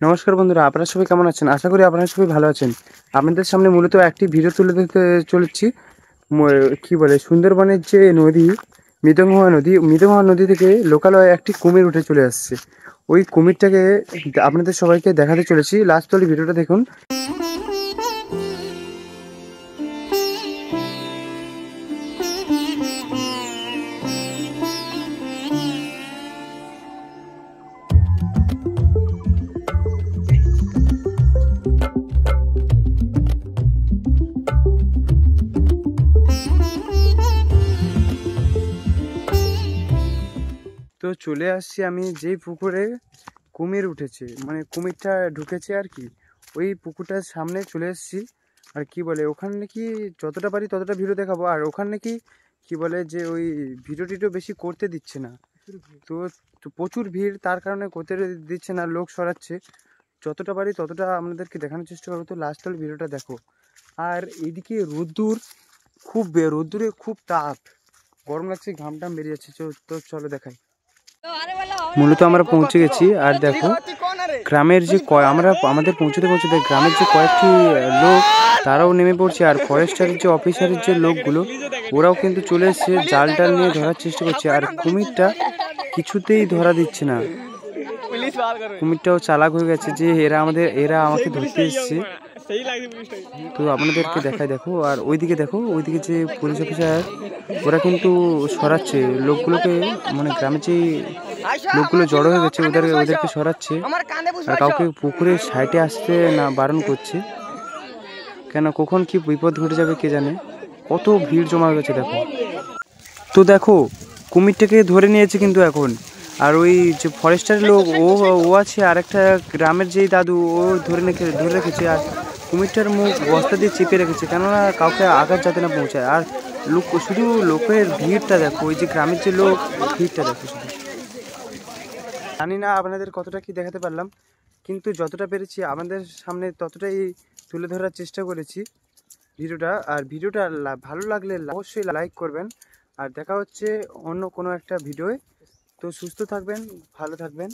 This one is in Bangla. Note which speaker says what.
Speaker 1: নমস্কার বন্ধুরা, আপনারা সবাই কেমন আছেন? আশা করি আপনারা সবাই ভালো আছেন। আপনাদের সামনে মূলত একটি ভিডিও তুলে ধরতে চলেছি। কি বলে, সুন্দরবনের যে নদী, মৃতমহা নদী থেকে লোকালয়ে একটি কুমির উঠে চলে আসছে। ওই কুমিরটাকে আপনাদের সবাইকে দেখাতে চলেছি। লাস্ট অবধি ভিডিওটা দেখুন। তো চলে আসছি আমি যেই পুকুরে কুমির উঠেছে, মানে কুমিরটা ঢুকেছে আর কি, ওই পুকুরটার সামনে চলে এসেছি। আর কি বলে, ওখানে নাকি যতটা পারি ততটা ভিডিও দেখাবো। আর ওখানে নাকি কি বলে যে ওই ভিডিও টিডিও বেশি করতে দিচ্ছে না। তো তো প্রচুর ভিড়, তার কারণে করতে দিচ্ছে না, লোক সরাচ্ছে। যতটা পারি ততটা আপনাদেরকে দেখানোর চেষ্টা করবো। তো লাস্ট হলে ভিডিওটা দেখো। আর এইদিকে রোদ্দুর রোদ্দুরে খুব তাপ, গরম লাগছে, ঘাম টাম বেরিয়ে যাচ্ছে। তো চলো দেখাই। মূলত আমরা পৌঁছে গেছি। আর দেখো গ্রামের যে আমাদের পৌঁছতে গ্রামের যে কয়েকটি লোক, তারাও নেমে পড়ছে। আর ফরেস্টারের যে অফিসারের যে লোকগুলো, ওরাও কিন্তু চলে এসছে, জাল টাল নিয়ে ধরার চেষ্টা করছে। আর কুমিরটা কিছুতেই ধরা দিচ্ছে না। কুমিরটাও চালাক হয়ে গেছে যে এরা আমাকে ধরতে এসছে। তো আপনাদেরকে দেখাই, দেখো। আর ওইদিকে দেখো, ওইদিকে যে পুলিশ অফিসার, ওরা কিন্তু সরাচ্ছে লোকগুলোকে, মানে গ্রামের যে লোকগুলো জড়ো হয়ে গেছে ওদেরকে সরাচ্ছে। আর কাউকে পুকুরের সাইডে আসতে না বারণ করছে, কেন কখন কি বিপদ ঘটে যাবে কে জানে। কত ভিড় জমা হয়ে গেছে দেখো। তো দেখো কুমিরটাকে ধরে নিয়েছে কিন্তু এখন। আর ওই যে ফরেস্টারের লোক ও আছে, আর একটা গ্রামের যেই দাদু, ও ধরে রেখেছে। আর কুমিরটার মুখ বস্তা দিয়ে চেপে রেখেছে, কেননা কাউকে আঘাত যাতে না পৌঁছায়। আর শুধু লোকের ভিড়টা দেখো, ওই যে গ্রামের যে লোক, ভিড়টা দেখো শুধু। জানি না আপনাদের কতটা কি দেখাতে পারলাম, কিন্তু যতটা পেরেছি আমাদের সামনে ততটাই তুলে ধরার চেষ্টা করেছি ভিডিওটা। আর ভিডিওটা ভালো লাগলে অবশ্যই লাইক করবেন। আর দেখা হচ্ছে অন্য কোনো একটা ভিডিওয়। তো সুস্থ থাকবেন, ভালো থাকবেন।